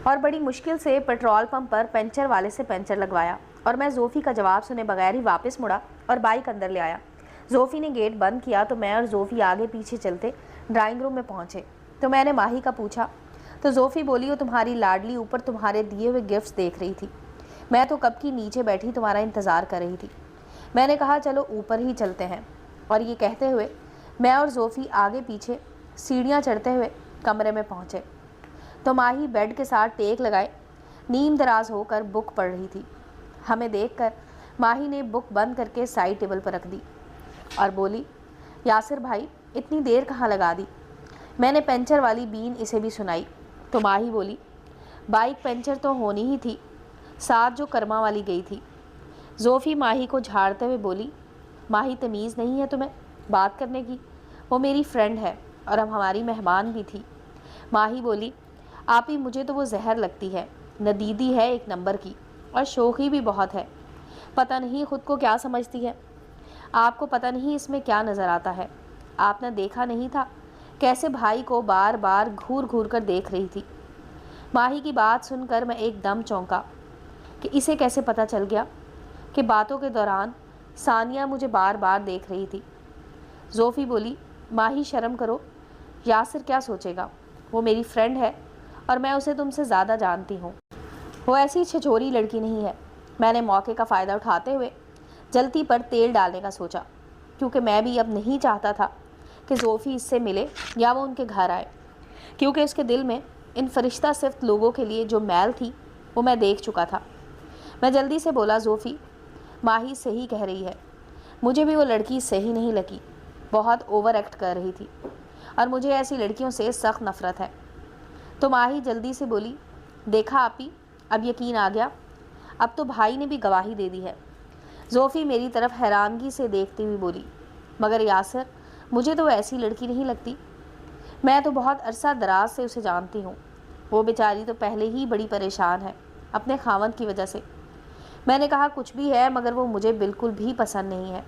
اور بڑی مشکل سے پیٹرول پمپ پر پنچر والے سے پنچر لگوایا اور میں زوفی کا جواب سنے بغیر ہی واپس مڑا اور بائک اندر لے آیا۔ زوفی نے گیٹ بند کیا تو میں اور زوفی آگے پیچھے چلتے ڈرائنگ روم میں پہنچے تو میں نے ماہی کا پوچھا تو زوفی بولی وہ تمہاری لاڈلی اوپر تمہارے دیے ہوئے گفٹس دیکھ رہی تھی، میں تو کب کی نیچے بیٹھی تمہارا انتظار کر رہی تھی۔ میں نے کہا چلو اوپر ہی چلتے ہیں، اور یہ کہتے ہوئے میں اور زوفی آگے پیچھے سیڑھیاں چڑھتے ہوئے کمرے میں پہنچے تو ماہی بیڈ کے ساتھ ٹیک لگائے نیم دراز ہو کر بک پڑھ رہی تھی۔ ہمیں دیکھ کر ماہی نے بک بند کر کے سائڈ ٹیبل پر رکھ دی اور بولی یاسر بھائی اتنی دیر کہاں لگا دی؟ میں نے پنچر والی بین اسے بھی سنائی تو ماہی بولی بائک پنچر تو ہونی ہی تھی، ساتھ جو کرما والی گئی تھی۔ زوفی ماہی کو جھاڑتے ہوئے بولی ماہی تمیز نہیں ہے تمہیں بات کرنے کی؟ وہ میری فرینڈ ہے اور اب ہماری مہمان بھی تھی۔ ماہی بولی آپی مجھے تو وہ زہر لگتی ہے، ندیدی ہے ایک نمبر کی اور شوخی بھی بہت ہے، پتہ نہیں خود کو کیا سمجھتی ہے۔ آپ کو پتہ نہیں اس میں کیا نظر آتا ہے، آپ نے دیکھا نہیں تھا کیسے بھائی کو بار بار گھور گھور کر دیکھ رہی تھی۔ ماہی کی بات سن کر میں ایک دم چونکا کہ اسے کیسے پتہ چل گیا کہ باتوں کے دوران ثانیہ مجھے بار بار دیکھ رہی تھی۔ زوفی بولی ماہی شرم کرو، یاسر کیا سوچے گا، وہ میری فرینڈ ہے اور میں اسے تم سے زیادہ جانتی ہوں، وہ ایسی چھچوری لڑکی نہیں ہے۔ میں نے موقع کا فائدہ اٹھاتے ہوئے جلتی پر تیل ڈالنے کا سوچا، کیونکہ میں بھی اب نہیں چاہتا تھا کہ زوفی اس سے ملے یا وہ ان کے گھر آئے، کیونکہ اس کے دل میں ان فرشتہ صفت لوگوں کے لیے جو میل تھی وہ میں دیکھ چکا تھا۔ میں جلدی سے بولا زوفی ماہی صحیح کہہ رہی ہے، مجھے بھی وہ لڑکی صحیح نہیں لگی، بہت اوور ایکٹ کر رہی تھی اور مجھے ایسی لڑکیوں سے سخت نفرت ہے۔ تو ماہی جلدی سے بولی دیکھا آپی اب یقین آ گیا، اب تو بھائی نے بھی گواہی دے دی ہے۔ زوفی میری طرف حیرانگی سے دیکھتی ہوئی بولی مگر یاسر مجھے تو ایسی لڑکی نہیں لگتی، میں تو بہت عرصہ دراز سے اسے جانتی ہوں، وہ بیچاری تو پہلے ہی بڑی پریشان ہے اپنے خاوند کی وجہ سے۔ میں نے کہا کچھ بھی ہے مگر وہ مجھے بالکل بھی پسند نہیں ہے۔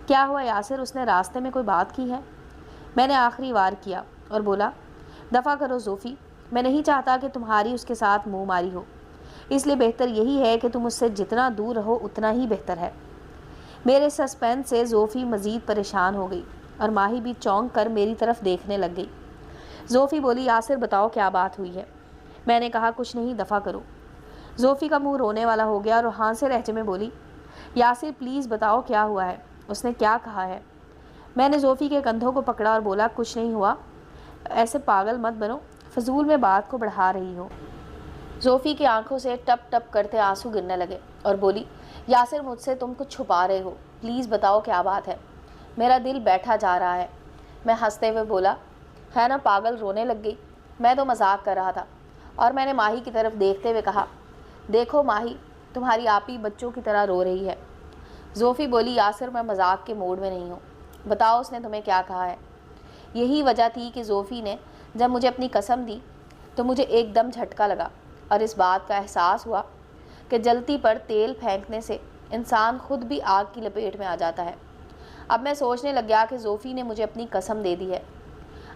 کیا ہوا یاسر، اس نے راستے میں کوئی بات کی ہے؟ میں نے آخری وار کیا اور بولا دفع کرو زوفی، میں نہیں چاہتا کہ تمہاری اس کے ساتھ منہ ماری ہو، اس لیے بہتر یہی ہے کہ تم اس سے جتنا دور رہو اتنا ہی بہتر ہے۔ میرے سسپینس سے زوفی مزید پریشان ہو گئی اور ماہی بھی چونک کر میری طرف دیکھنے لگ گئی۔ زوفی بولی یاسر بتاؤ کیا بات ہوئی ہے؟ میں نے کہا کچھ نہیں، دفع کرو۔ زوفی کا منہ رونے والا ہو گیا اور ہانسے لہجے میں بولی یاسر پلیز بتاؤ کیا ہوا ہے، اس نے کیا کہا ہے؟ میں نے زوفی کے کندھوں کو پکڑا اور بولا کچھ نہیں ہوا، ایسے پاگل مت بنو، فضول میں بات کو بڑھا رہی ہو۔ زوفی کی آنکھوں سے ٹپ ٹپ کرتے آنسو گرنے لگے اور بولی یاسر مجھ سے تم کچھ چھپا رہے ہو، پلیز بتاؤ کیا بات ہے، میرا دل بیٹھا جا رہا ہے۔ میں ہنستے ہوئے بولا ہے نا پاگل، رونے لگ گئی، میں تو مذاق کر رہا تھا۔ اور میں نے ماہی کی طرف دیکھتے ہوئے کہا دیکھو ماہی تمہاری آپی بچوں کی طرح رو رہی ہے۔ زوفی بولی یاسر میں مذاق کے موڈ میں نہیں ہوں، بتاؤ اس نے تمہیں کیا کہا ہے؟ یہی وجہ تھی کہ زوفی نے جب مجھے اپنی قسم دی تو مجھے ایک دم جھٹکا لگا اور اس بات کا احساس ہوا کہ جلتی پر تیل پھینکنے سے انسان خود بھی آگ کی لپیٹ میں آ جاتا ہے۔ اب میں سوچنے لگ گیا کہ زوفی نے مجھے اپنی قسم دے دی ہے،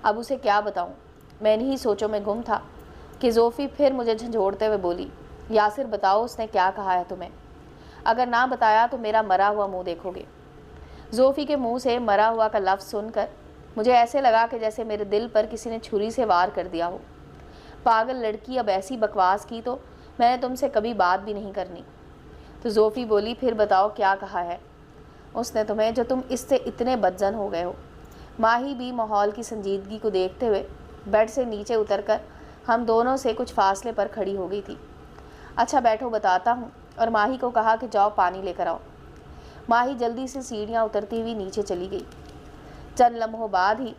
اب اسے کیا بتاؤں؟ میں انہی سوچوں میں گم تھا کہ زوفی پھر مجھے جھنجھوڑتے ہوئے بولی یاسر بتاؤ اس نے کیا کہا ہے تمہیں، اگر نہ بتایا تو میرا مرا ہوا منہ دیکھو گے۔ زوفی کے منہ سے مرا ہوا کا لفظ سن کر مجھے ایسے لگا کہ جیسے میرے دل پر کسی نے چھری سے وار کر دیا ہو۔ پاگل لڑکی، اب ایسی بکواس کی تو میں نے تم سے کبھی بات بھی نہیں کرنی۔ تو زوفی بولی پھر بتاؤ کیا کہا ہے اس نے تمہیں جو تم اس سے اتنے بدزن ہو گئے ہو۔ ماہی بھی ماحول کی سنجیدگی کو دیکھتے ہوئے بیڈ سے نیچے اتر کر ہم دونوں سے کچھ فاصلے پر کھڑی ہو گئی تھی۔ اچھا بیٹھو بتاتا ہوں، اور ماہی کو کہا کہ جاؤ پانی لے کر آؤ۔ ماہی جلدی سے سیڑھیاں اترتی ہوئی نیچے چلی گئی۔ چند لمحوں بعد ہی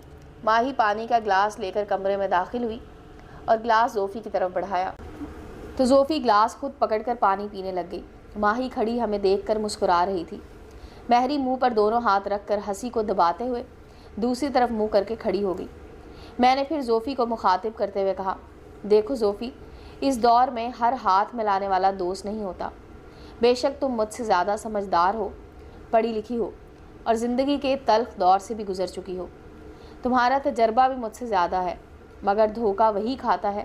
ماہی پانی کا گلاس لے کر کمرے میں داخل ہوئی اور گلاس زوفی کی طرف بڑھایا تو زوفی گلاس خود پکڑ کر پانی پینے لگ گئی۔ ماہی کھڑی ہمیں دیکھ کر مسکرا رہی تھی، مہری منہ پر دونوں ہاتھ رکھ کر ہنسی کو دباتے ہوئے دوسری طرف منہ کر کے کھڑی ہو گئی۔ میں نے پھر زوفی کو مخاطب کرتے ہوئے کہا دیکھو زوفی، اس دور میں ہر ہاتھ ملانے والا دوست نہیں ہوتا، بے شک تم مجھ سے زیادہ سمجھدار ہو، پڑھی لکھی ہو اور زندگی کے تلخ دور سے بھی گزر چکی ہو، تمہارا تجربہ بھی مجھ سے زیادہ ہے، مگر دھوکہ وہی کھاتا ہے